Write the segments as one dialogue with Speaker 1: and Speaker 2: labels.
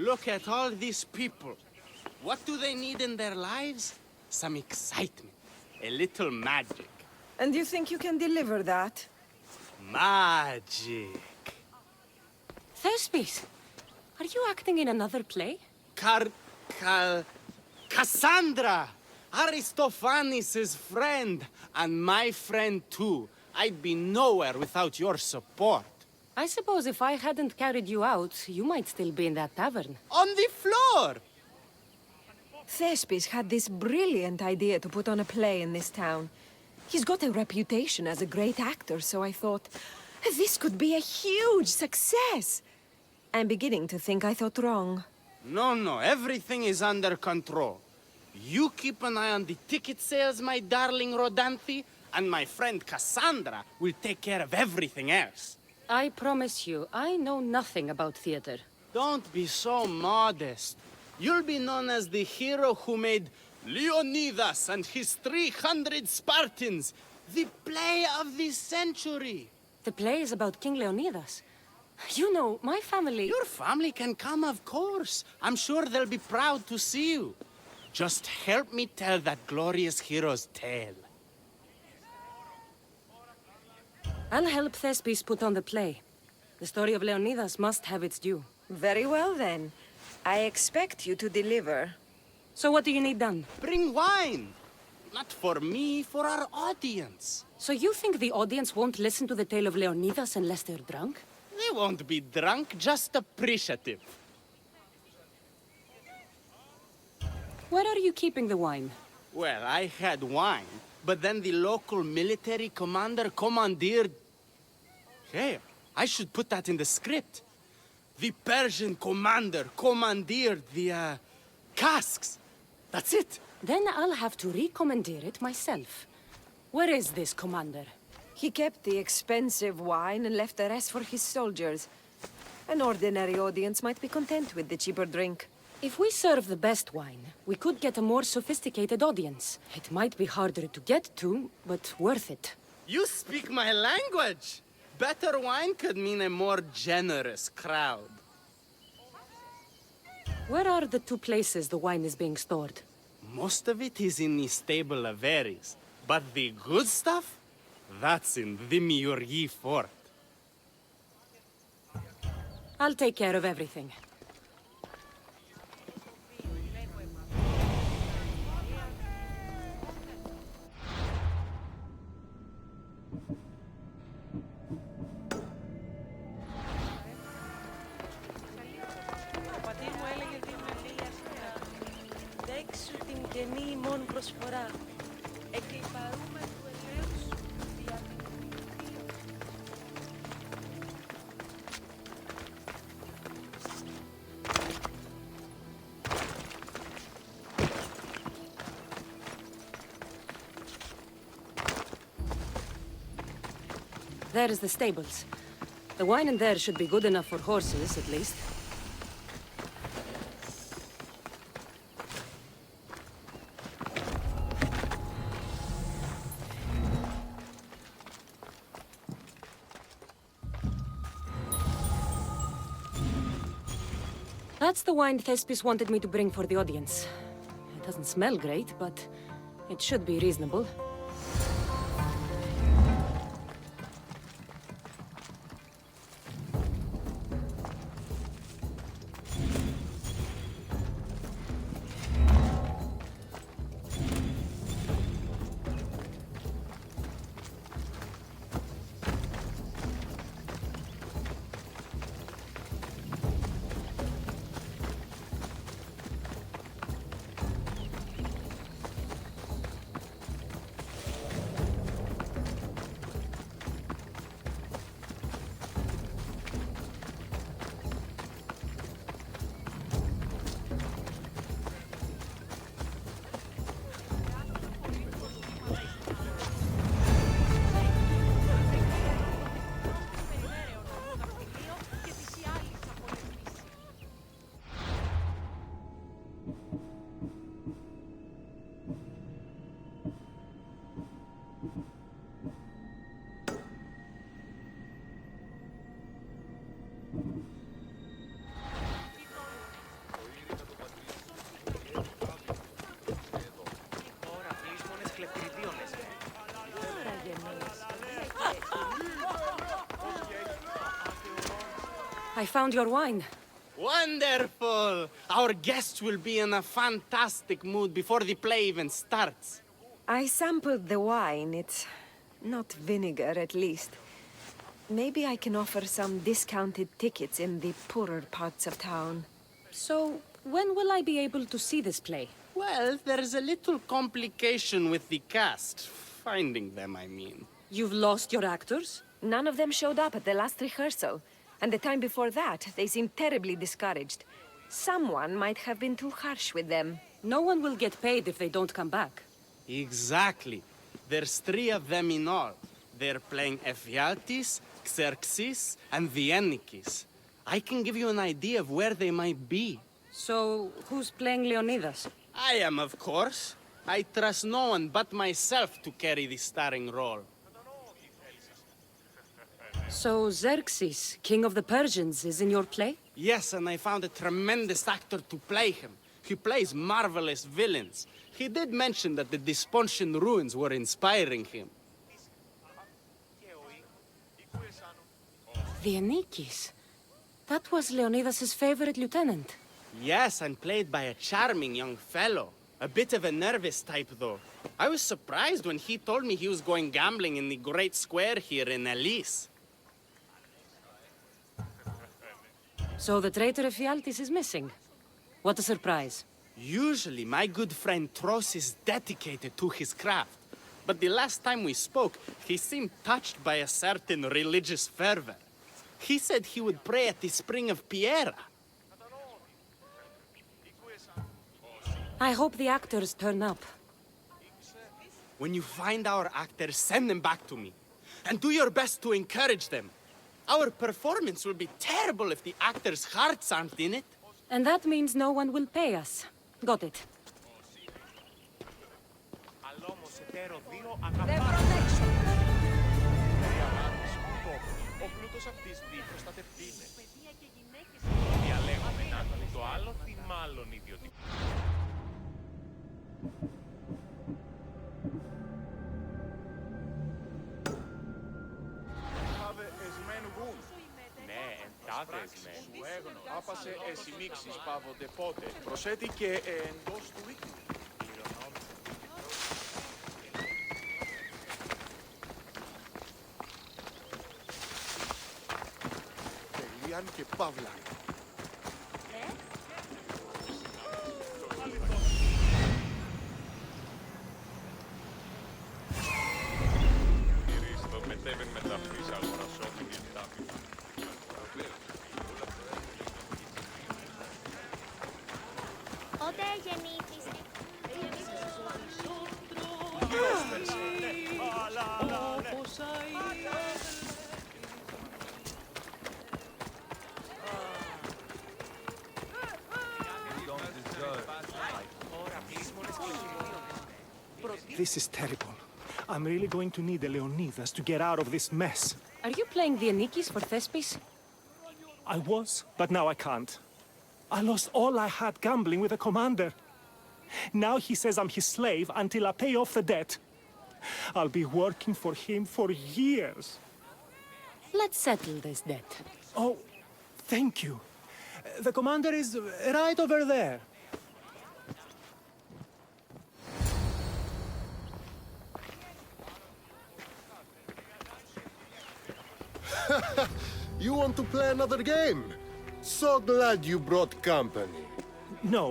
Speaker 1: Look at all these people. What do they need in their lives? Some excitement. A little magic.
Speaker 2: And you think you can deliver that?
Speaker 1: Magic.
Speaker 3: Thespis, are you acting in another play?
Speaker 1: Cassandra! Aristophanes' friend, and my friend too. I'd be nowhere without your support.
Speaker 3: I suppose if I hadn't carried you out, you might still be in that tavern.
Speaker 1: On the floor!
Speaker 2: Thespis had this brilliant idea to put on a play in this town. He's got a reputation as a great actor, so I thought, this could be a huge success. I'm beginning to think I thought wrong.
Speaker 1: No, everything is under control. You keep an eye on the ticket sales, my darling Rodanthi, and my friend Cassandra will take care of everything else.
Speaker 3: I promise you, I know nothing about theater.
Speaker 1: Don't be so modest. You'll be known as the hero who made Leonidas and his 300 Spartans, the play of the century.
Speaker 3: The play is about King Leonidas. You know, my family...
Speaker 1: Your family can come, of course. I'm sure they'll be proud to see you. Just help me tell that glorious hero's tale.
Speaker 3: I'll help Thespis put on the play. The story of Leonidas must have its due.
Speaker 2: Very well, then. I expect you to deliver.
Speaker 3: So what do you need done?
Speaker 1: Bring wine. Not for me, for our audience.
Speaker 3: So you think the audience won't listen to the tale of Leonidas unless they're drunk?
Speaker 1: They won't be drunk, just appreciative.
Speaker 3: Where are you keeping the wine?
Speaker 1: Well, I had wine, but then the local military commander commandeered... Hey, I should put that in the script. The Persian commander commandeered the, casks. That's it.
Speaker 3: Then I'll have to recommandeer it myself. Where is this commander?
Speaker 2: He kept the expensive wine and left the rest for his soldiers. An ordinary audience might be content with the cheaper drink.
Speaker 3: If we serve the best wine, we could get a more sophisticated audience. It might be harder to get to, but worth it.
Speaker 1: You speak my language. Better wine could mean a more generous crowd.
Speaker 3: Where are the two places the wine is being stored?
Speaker 1: Most of it is in the stable of Ares, but the good stuff, that's in the Miurgi fort.
Speaker 3: I'll take care of everything. There is the stables. The wine in there should be good enough for horses, at least. That's the wine Thespis wanted me to bring for the audience. It doesn't smell great, but it should be reasonable. I found your wine.
Speaker 1: Wonderful! Our guests will be in a fantastic mood before the play even starts.
Speaker 2: I sampled the wine. It's not vinegar, at least. Maybe I can offer some discounted tickets in the poorer parts of town.
Speaker 3: So, when will I be able to see this play?
Speaker 1: Well, there's a little complication with the cast. Finding them, I mean.
Speaker 3: You've lost your actors?
Speaker 2: None of them showed up at the last rehearsal. And the time before that, they seemed terribly discouraged. Someone might have been too harsh with them.
Speaker 3: No one will get paid if they don't come back.
Speaker 1: Exactly. There's 3 of them in all. They're playing Ephialtes, Xerxes, and the Ennikis. I can give you an idea of where they might be.
Speaker 3: So, who's playing Leonidas?
Speaker 1: I am, of course. I trust no one but myself to carry the starring role.
Speaker 3: So, Xerxes, king of the Persians, is in your play?
Speaker 1: Yes, and I found a tremendous actor to play him. He plays marvelous villains. He did mention that the Despontian ruins were inspiring him.
Speaker 3: The Ennikis. That was Leonidas' favorite lieutenant.
Speaker 1: Yes, and played by a charming young fellow. A bit of a nervous type, though. I was surprised when he told me he was going gambling in the Great Square here in Elise.
Speaker 3: So the traitor Ephialtes is missing. What a surprise.
Speaker 1: Usually, my good friend Tros is dedicated to his craft. But the last time we spoke, he seemed touched by a certain religious fervor. He said he would pray at the spring of Piera.
Speaker 3: I hope the actors turn up.
Speaker 1: When you find our actors, send them back to me. And do your best to encourage them. Our performance will be terrible if the actors' hearts aren't in it.
Speaker 3: And that means no one will pay us. Got it.
Speaker 4: Άπασε εσημίξεις πάβονται πότε. Προσέτει και εντός του οίκου. Τελείαν και παύλα. Κυρίστο μετέβεν μεταυτής αγορασόμην και τάπη.
Speaker 5: Πότε γεννήθηκες?
Speaker 6: This is terrible. I'm really going to need a Leonidas to get out of this mess.
Speaker 3: Are you playing the Ennikis for Thespis?
Speaker 6: I was, but now I can't. I lost all I had gambling with the commander. Now he says I'm his slave until I pay off the debt. I'll be working for him for years.
Speaker 3: Let's settle this debt.
Speaker 6: Oh, thank you. The commander is right over there.
Speaker 7: You want to play another game? So glad you brought company.
Speaker 6: No,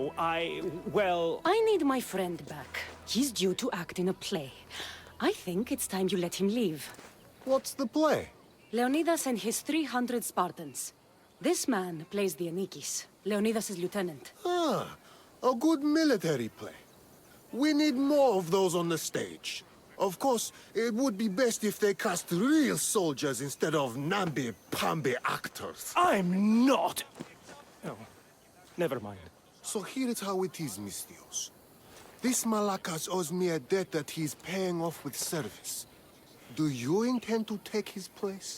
Speaker 6: well...
Speaker 3: I need my friend back. He's due to act in a play. I think it's time you let him leave.
Speaker 7: What's the play?
Speaker 3: Leonidas and his 300 Spartans. This man plays the Ennikis, Leonidas' lieutenant.
Speaker 7: Ah, a good military play. We need more of those on the stage. Of course, it would be best if they cast real soldiers instead of namby-pamby actors.
Speaker 6: I'm not... Oh, never mind.
Speaker 7: So here is how it is, Misthios. This Malakas owes me a debt that he's paying off with service. Do you intend to take his place?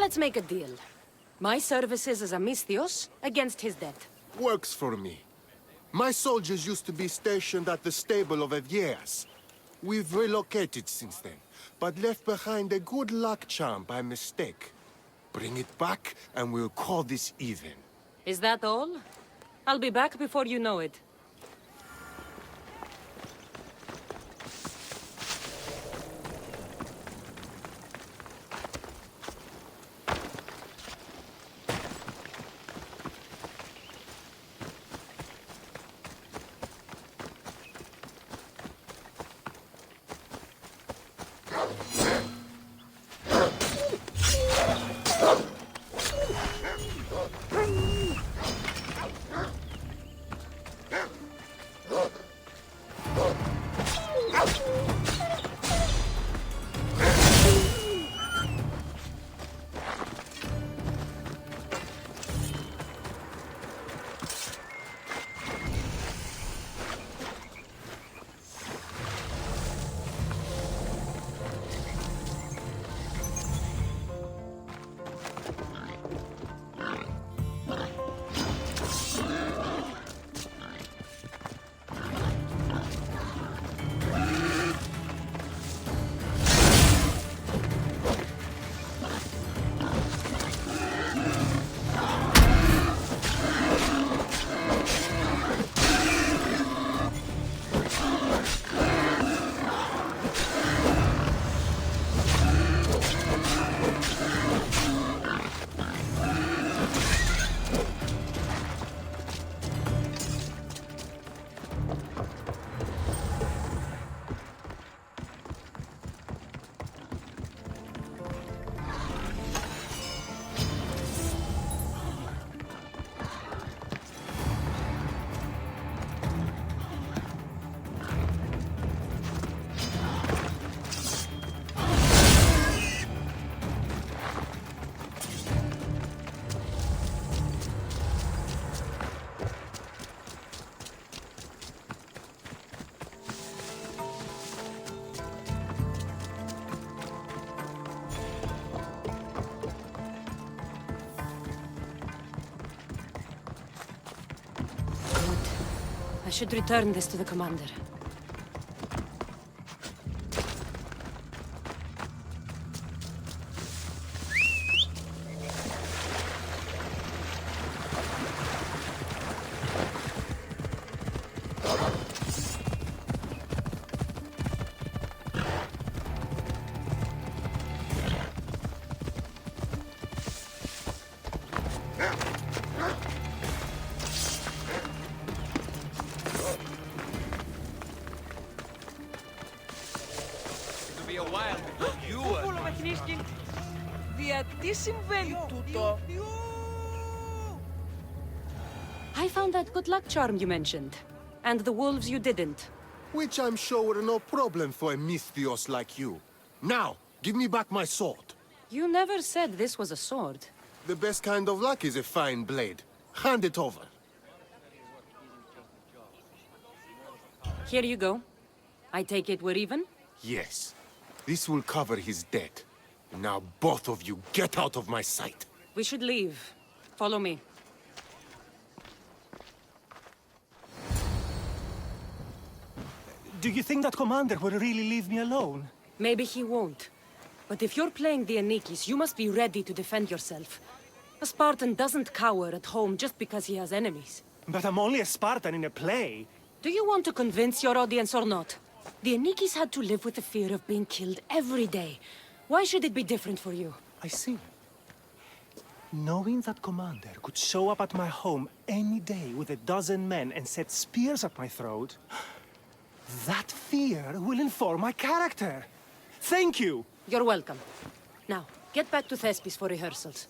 Speaker 3: Let's make a deal. My services as a Misthios against his debt.
Speaker 7: Works for me. My soldiers used to be stationed at the stable of Evias. We've relocated since then, but left behind a good luck charm by mistake. Bring it back, and we'll call this even.
Speaker 3: Is that all? I'll be back before you know it. I should return this to the commander. I found that good luck charm you mentioned. And the wolves you didn't.
Speaker 7: Which I'm sure were no problem for a Misthios like you. Now, give me back my sword.
Speaker 3: You never said this was a sword.
Speaker 7: The best kind of luck is a fine blade. Hand it over.
Speaker 3: Here you go. I take it we're even?
Speaker 7: Yes. This will cover his debt. Now both of you get out of my sight.
Speaker 3: We should leave. Follow me.
Speaker 6: Do you think that commander will really leave me alone?
Speaker 3: Maybe he won't. But if you're playing the Anikis, you must be ready to defend yourself. A Spartan doesn't cower at home just because he has enemies.
Speaker 6: But I'm only a Spartan in a play.
Speaker 3: Do you want to convince your audience or not? The Anikis had to live with the fear of being killed every day. Why should it be different for you?
Speaker 6: I see. Knowing that commander could show up at my home any day with a dozen men and set spears at my throat, that fear will inform my character. Thank you!
Speaker 3: You're welcome. Now, get back to Thespis for rehearsals.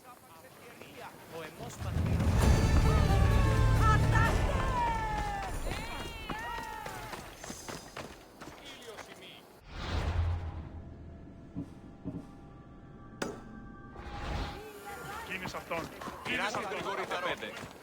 Speaker 4: Μοιράζει γρήγορη τα 5.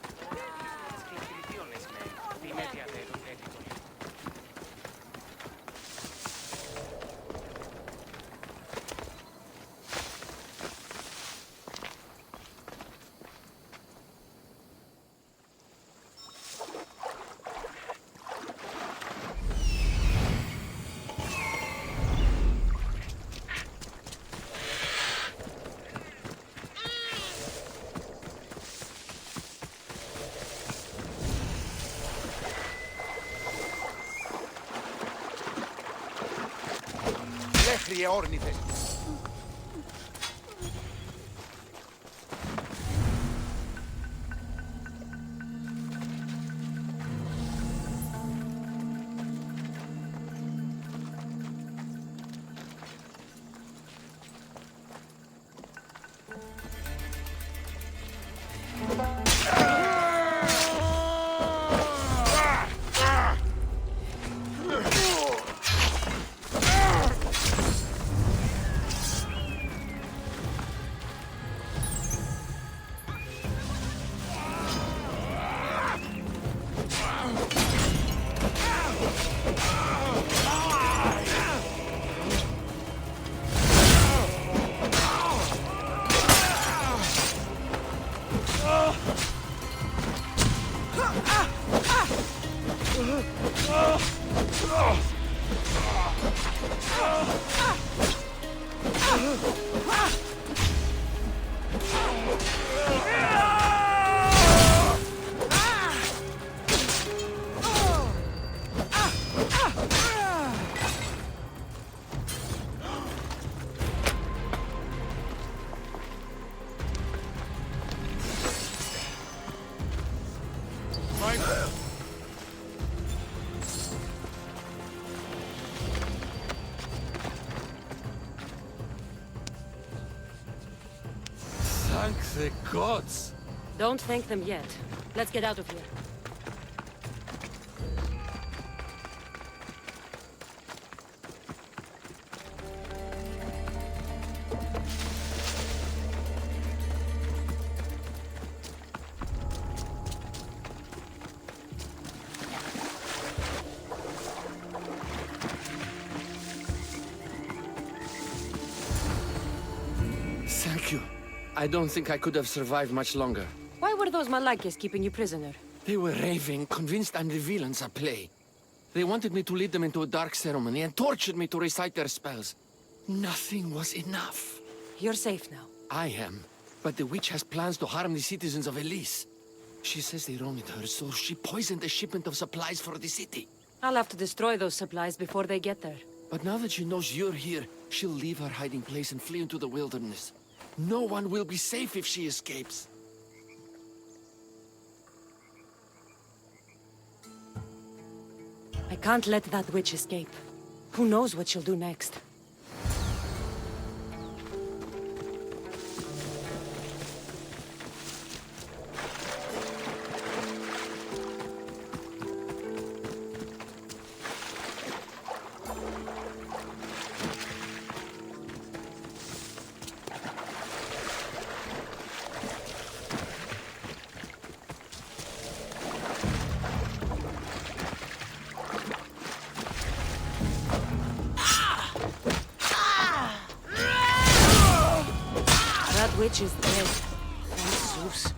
Speaker 4: κύριε όρνηθε.
Speaker 8: Thank the gods!
Speaker 3: Don't thank them yet. Let's get out of here.
Speaker 8: Thank you. I don't think I could have survived much longer.
Speaker 3: Why were those Malakias keeping you prisoner?
Speaker 8: They were raving, convinced I'm the villains at play. They wanted me to lead them into a dark ceremony and tortured me to recite their spells. Nothing was enough.
Speaker 3: You're safe now.
Speaker 8: I am, but the witch has plans to harm the citizens of Elise. She says they wronged her, so she poisoned a shipment of supplies for the city.
Speaker 3: I'll have to destroy those supplies before they get there.
Speaker 8: But now that she knows you're here, she'll leave her hiding place and flee into the wilderness. No one will be safe if she escapes.
Speaker 3: I can't let that witch escape. Who knows what she'll do next? That witch is dead. Thank Zeus.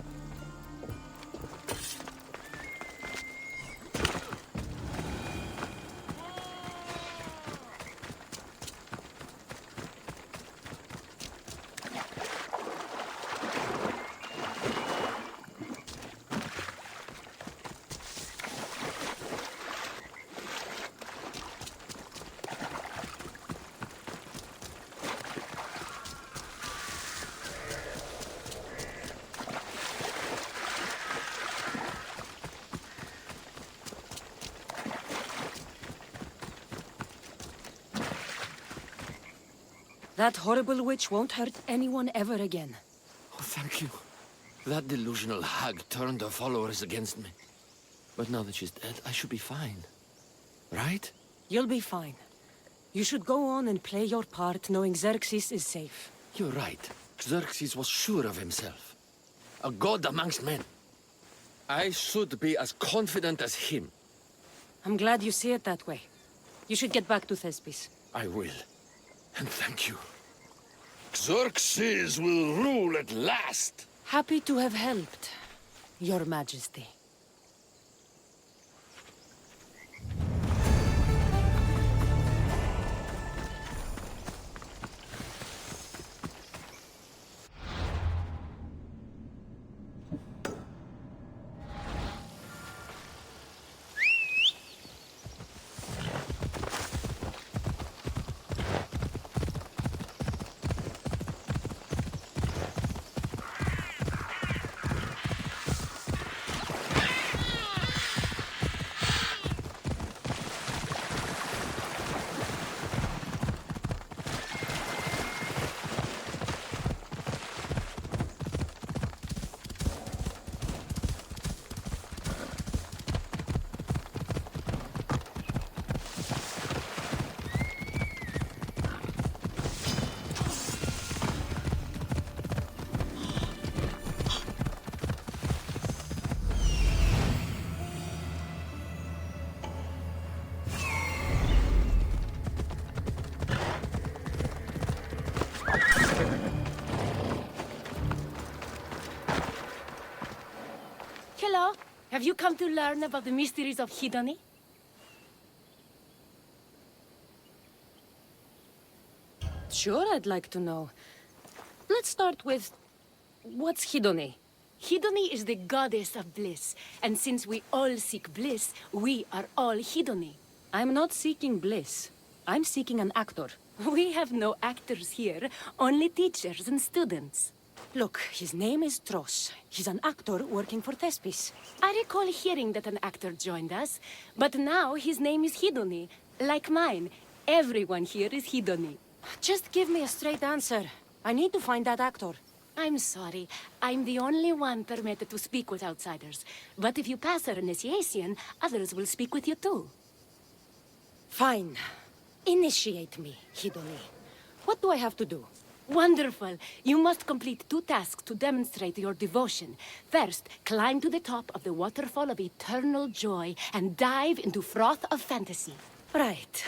Speaker 3: That horrible witch won't hurt anyone ever again.
Speaker 8: Oh, thank you. That delusional hag turned her followers against me. But now that she's dead, I should be fine. Right?
Speaker 3: You'll be fine. You should go on and play your part knowing Xerxes is safe.
Speaker 8: You're right. Xerxes was sure of himself. A god amongst men. I should be as confident as him.
Speaker 3: I'm glad you see it that way. You should get back to Thespis.
Speaker 8: I will. And thank you. Xerxes will rule at last!
Speaker 3: Happy to have helped, Your Majesty. Hello. Have you come to learn about the mysteries of hedony? Sure, I'd like to know. Let's start with... what's hedony? Hedony is the goddess of bliss, and since we all seek bliss, we are all hedony. I'm not seeking bliss. I'm seeking an actor. We have no actors here, only teachers and students. Look, his name is Tros. He's an actor working for Thespis. I recall hearing that an actor joined us, but now his name is Hedony. Like mine, everyone here is Hedony. Just give me a straight answer. I need to find that actor. I'm sorry. I'm the only one permitted to speak with outsiders. But if you pass our initiation, others will speak with you too. Fine. Initiate me, Hedony. What do I have to do? Wonderful. You must complete 2 tasks to demonstrate your devotion. First, climb to the top of the waterfall of eternal joy and dive into froth of fantasy. Right.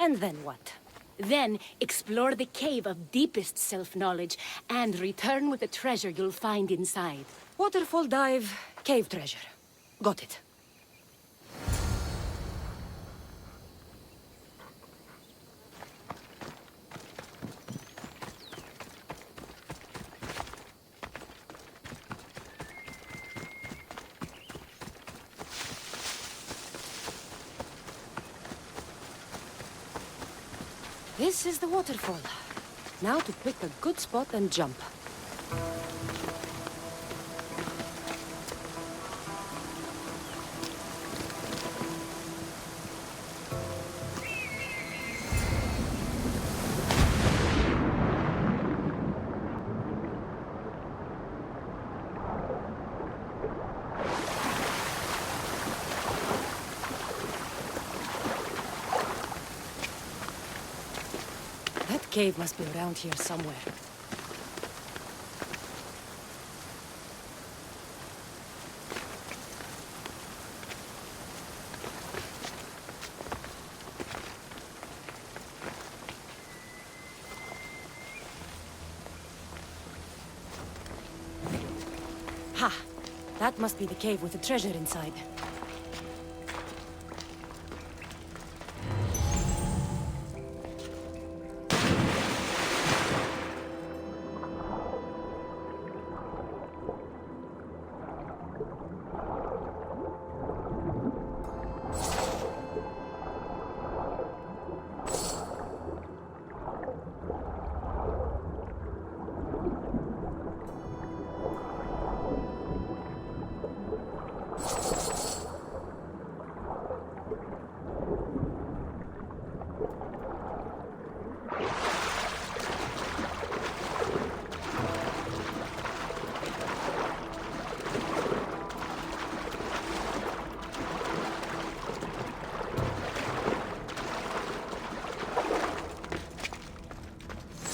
Speaker 3: And then what? Then, explore the cave of deepest self-knowledge and return with the treasure you'll find inside. Waterfall dive, cave treasure. Got it. This is the waterfall. Now to pick a good spot and jump. The cave must be around here somewhere. Ha! That must be the cave with the treasure inside.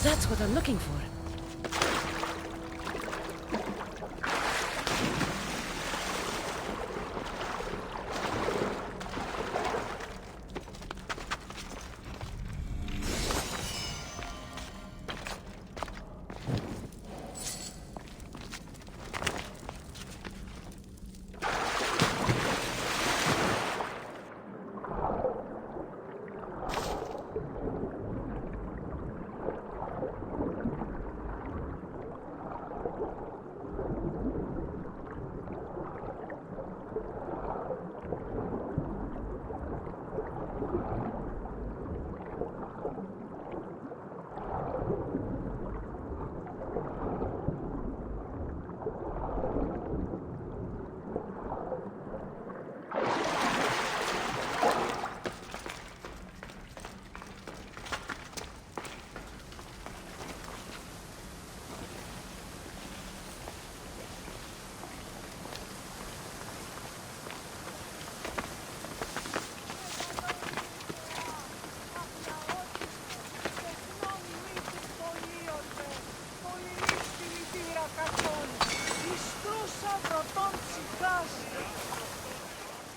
Speaker 3: That's what I'm looking for.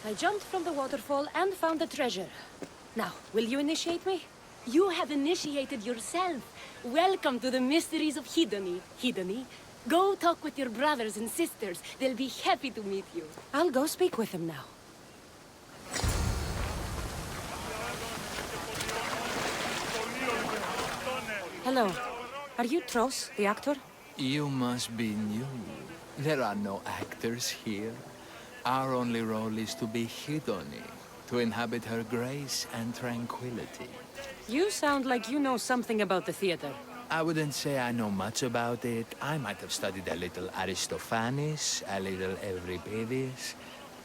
Speaker 3: I jumped from the waterfall and found the treasure. Now, will you initiate me? You have initiated yourself. Welcome to the mysteries of Hedony. Hedony, Go talk with your brothers and sisters. They'll be happy to meet you.
Speaker 2: I'll go speak with him now. Hello. Are you Tros, the actor?
Speaker 9: You must be new. There are no actors here. Our only role is to be Hedoni, to inhabit her grace and tranquility.
Speaker 3: You sound like you know something about the theater.
Speaker 9: I wouldn't say I know much about it. I might have studied a little Aristophanes, a little Euripides.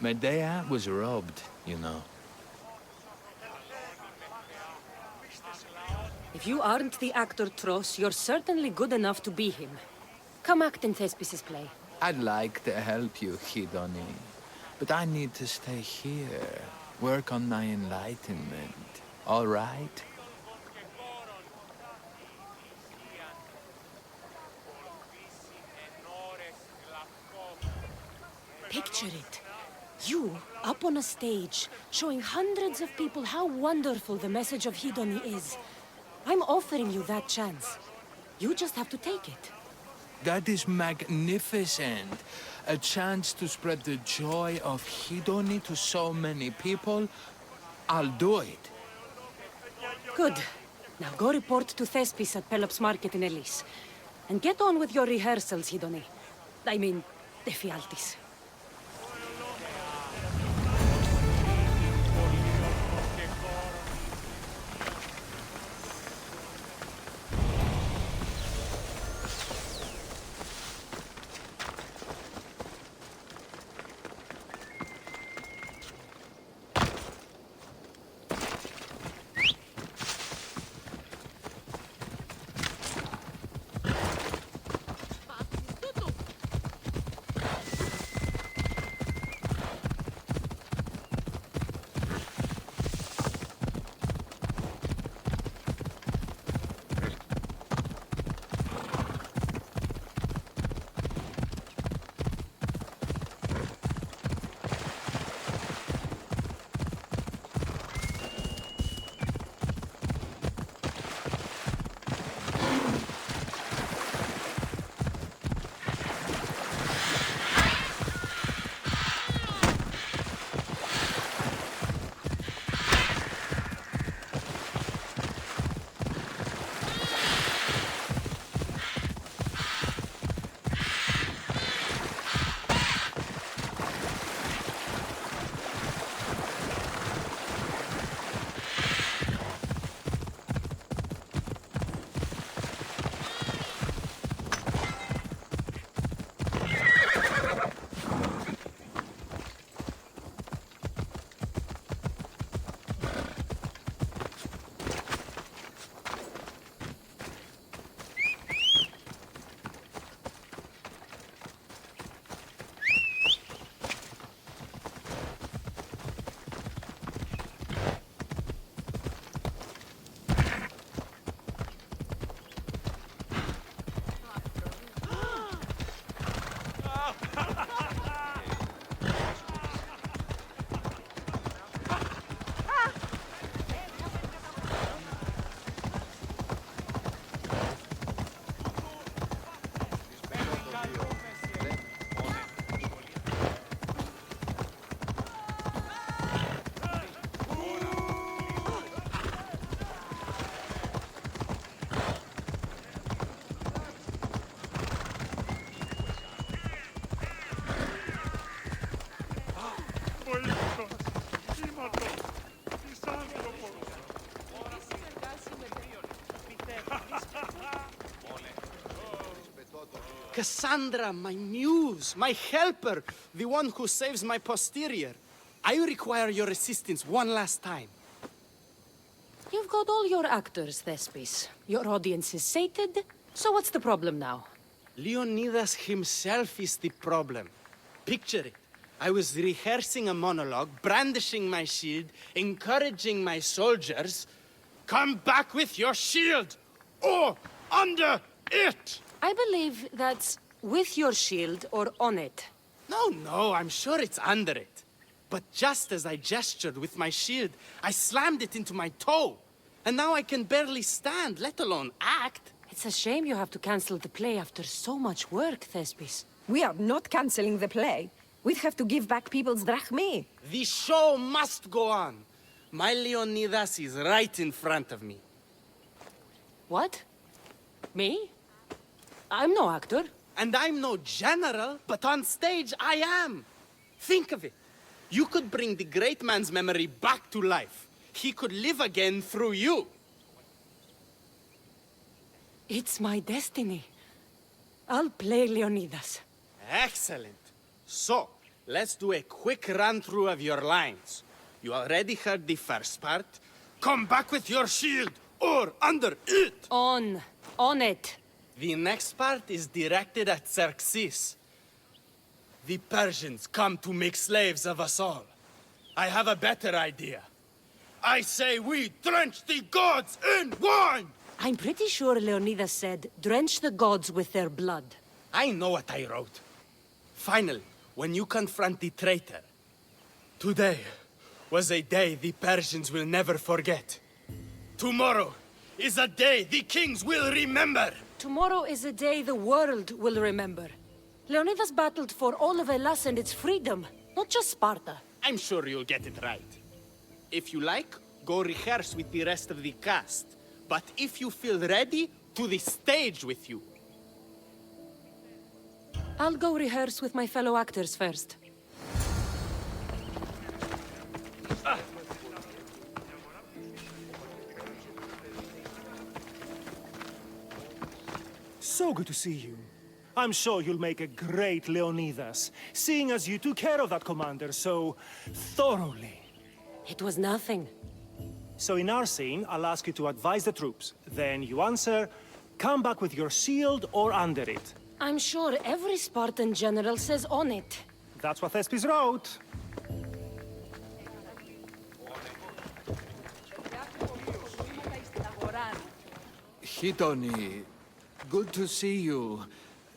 Speaker 9: Medea was robbed, you know.
Speaker 3: If you aren't the actor Tros, you're certainly good enough to be him. Come act in Thespis' play.
Speaker 9: I'd like to help you, Hedoni. But I need to stay here, work on my enlightenment. All right?
Speaker 3: Picture it. You, up on a stage, showing hundreds of people how wonderful the message of Hedoni is. I'm offering you that chance. You just have to take it.
Speaker 9: That is magnificent. A chance to spread the joy of Hedoni to so many people. I'll do it.
Speaker 3: Good. Now go report to Thespis at Pelops Market in Elis. And get on with your rehearsals, Hedoni. I mean, Ephialtes.
Speaker 1: Cassandra, my muse, my helper, the one who saves my posterior. I require your assistance one last time.
Speaker 3: You've got all your actors, Thespis. Your audience is sated, so what's the problem now?
Speaker 1: Leonidas himself is the problem. Picture it. I was rehearsing a monologue, brandishing my shield, encouraging my soldiers. Come back with your shield! Or under it!
Speaker 3: I believe that's with your shield or on it.
Speaker 1: No, I'm sure it's under it. But just as I gestured with my shield, I slammed it into my toe. And now I can barely stand, let alone act.
Speaker 3: It's It's a shame you have to cancel the play after so much work, Thespis.
Speaker 2: We are not cancelling the play. We'd have to give back people's drachmae.
Speaker 1: The show must go on. My Leonidas is right in front of me.
Speaker 3: What? Me? I'm no actor.
Speaker 1: And I'm no general, but on stage I am. Think of it. You could bring the great man's memory back to life. He could live again through you.
Speaker 3: It's my destiny. I'll play Leonidas.
Speaker 1: Excellent. So, let's do a quick run-through of your lines. You already heard the first part. Come back with your shield, or under it!
Speaker 3: On it.
Speaker 1: The next part is directed at Xerxes. The Persians come to make slaves of us all. I have a better idea. I say we drench the gods in wine!
Speaker 3: I'm pretty sure Leonidas said, drench the gods with their blood.
Speaker 1: I know what I wrote. Finally, when you confront the traitor, today was a day the Persians will never forget. Tomorrow is a day the kings will remember.
Speaker 3: Tomorrow is a day the world will remember. Leonidas battled for all of Hellas and its freedom, not just Sparta.
Speaker 1: I'm sure you'll get it right. If you like, go rehearse with the rest of the cast. But if you feel ready, to the stage with you.
Speaker 3: I'll go rehearse with my fellow actors first.
Speaker 6: So good to see you. I'm sure you'll make a great Leonidas, seeing as you took care of that commander so thoroughly.
Speaker 3: It was nothing.
Speaker 6: So in our scene, I'll ask you to advise the troops. Then you answer, come back with your shield or under it.
Speaker 3: I'm sure every Spartan general says on it.
Speaker 6: That's what Thespis wrote.
Speaker 9: Hedonii, good to see you.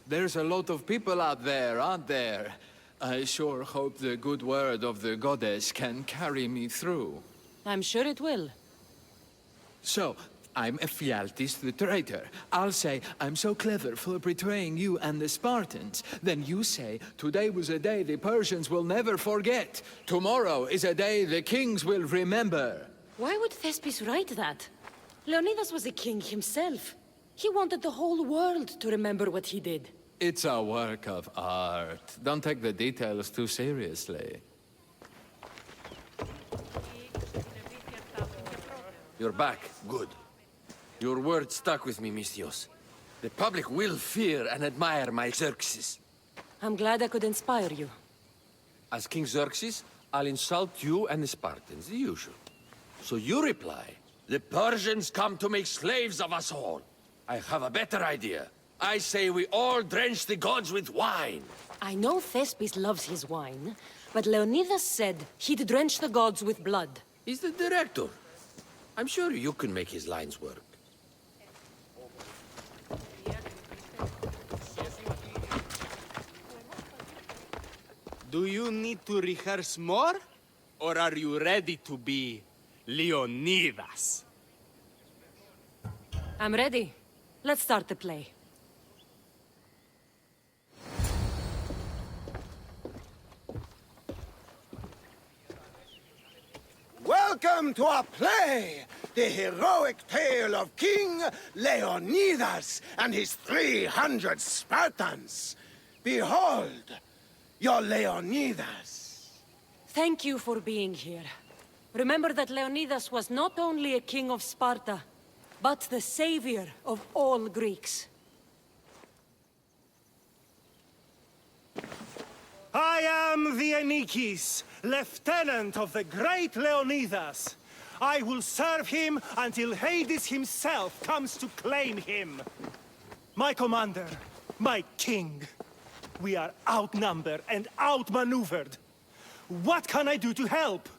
Speaker 9: There's a lot of people out there, aren't there? I sure hope the good word of the goddess can carry me through.
Speaker 3: I'm sure it will.
Speaker 9: So, I'm Ephialtes the traitor. I'll say, I'm so clever for betraying you and the Spartans. Then you say, today was a day the Persians will never forget. Tomorrow is a day the kings will remember.
Speaker 3: Why would Thespis write that? Leonidas was a king himself. He wanted the whole world to remember what he did.
Speaker 9: It's a work of art. Don't take the details too seriously.
Speaker 8: You're back. Good. Your word stuck with me, Misthios. The public will fear and admire my Xerxes.
Speaker 3: I'm glad I could inspire you.
Speaker 8: As King Xerxes, I'll insult you and the Spartans, the usual. So you reply, the Persians come to make slaves of us all. I have a better idea. I say we all drench the gods with wine.
Speaker 3: I know Thespis loves his wine, but Leonidas said he'd drench the gods with blood.
Speaker 8: He's the director. I'm sure you can make his lines work.
Speaker 1: Do you need to rehearse more? Or are you ready to be Leonidas?
Speaker 3: I'm ready. Let's start the play.
Speaker 7: Welcome to our play, the heroic tale of King Leonidas and his 300 Spartans. Behold, your Leonidas.
Speaker 3: Thank you for being here. Remember that Leonidas was not only a king of Sparta, but the savior of all Greeks.
Speaker 6: I am the Anikis, lieutenant of the great Leonidas. I will serve him until Hades himself comes to claim him. My commander, my king, we are outnumbered and outmaneuvered. What can I do to help?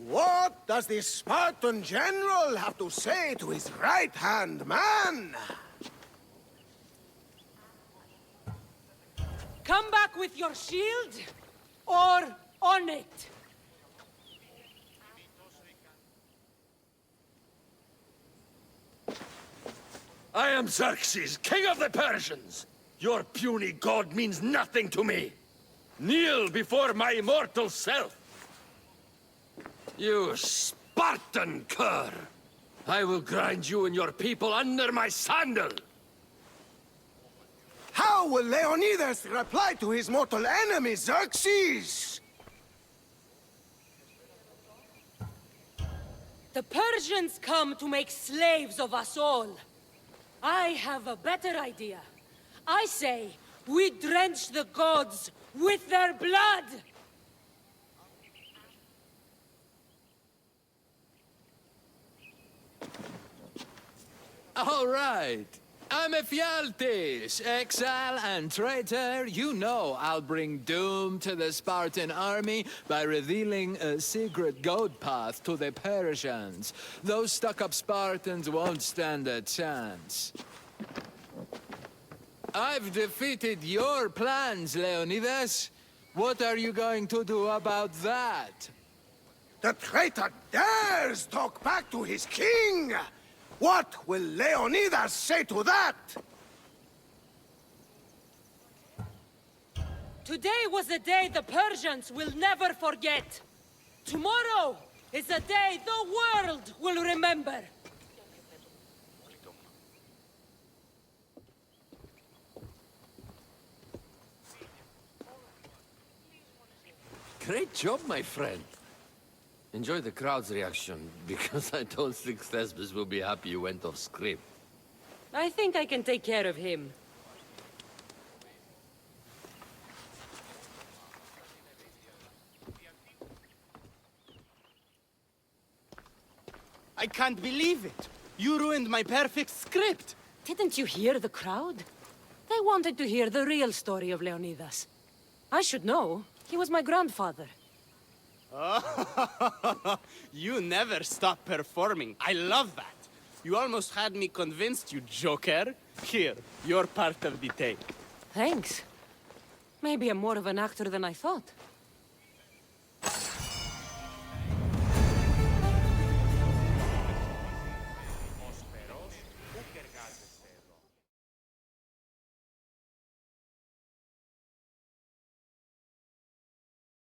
Speaker 7: What does the Spartan general have to say to his right-hand man?
Speaker 3: Come back with your shield, or on it.
Speaker 8: I am Xerxes, king of the Persians. Your puny god means nothing to me. Kneel before my immortal self. You Spartan cur! I will grind you and your people under my sandal!
Speaker 10: How will Leonidas reply to his mortal enemy, Xerxes?
Speaker 3: The Persians come to make slaves of us all. I have a better idea. I say, we drench the gods with their blood!
Speaker 9: All right. I'm Ephialtes, exile and traitor. You know I'll bring doom to the Spartan army by revealing a secret goat path to the Persians. Those stuck-up Spartans won't stand a chance. I've defeated your plans, Leonidas. What are you going to do about that?
Speaker 10: The traitor dares talk back to his king! What will Leonidas say to that?
Speaker 3: Today was a day the Persians will never forget. Tomorrow is a day the world will remember.
Speaker 8: Great job, my friend. Enjoy the crowd's reaction, because I don't think Thesbis will be happy you went off script.
Speaker 3: I think I can take care of him.
Speaker 1: I can't believe it. You ruined my perfect script.
Speaker 3: Didn't you hear the crowd? They wanted to hear the real story of Leonidas. I should know. He was my grandfather.
Speaker 1: You never stop performing. I love that. You almost had me convinced, you joker. Here, you're part of the take.
Speaker 3: Thanks. Maybe I'm more of an actor than I thought.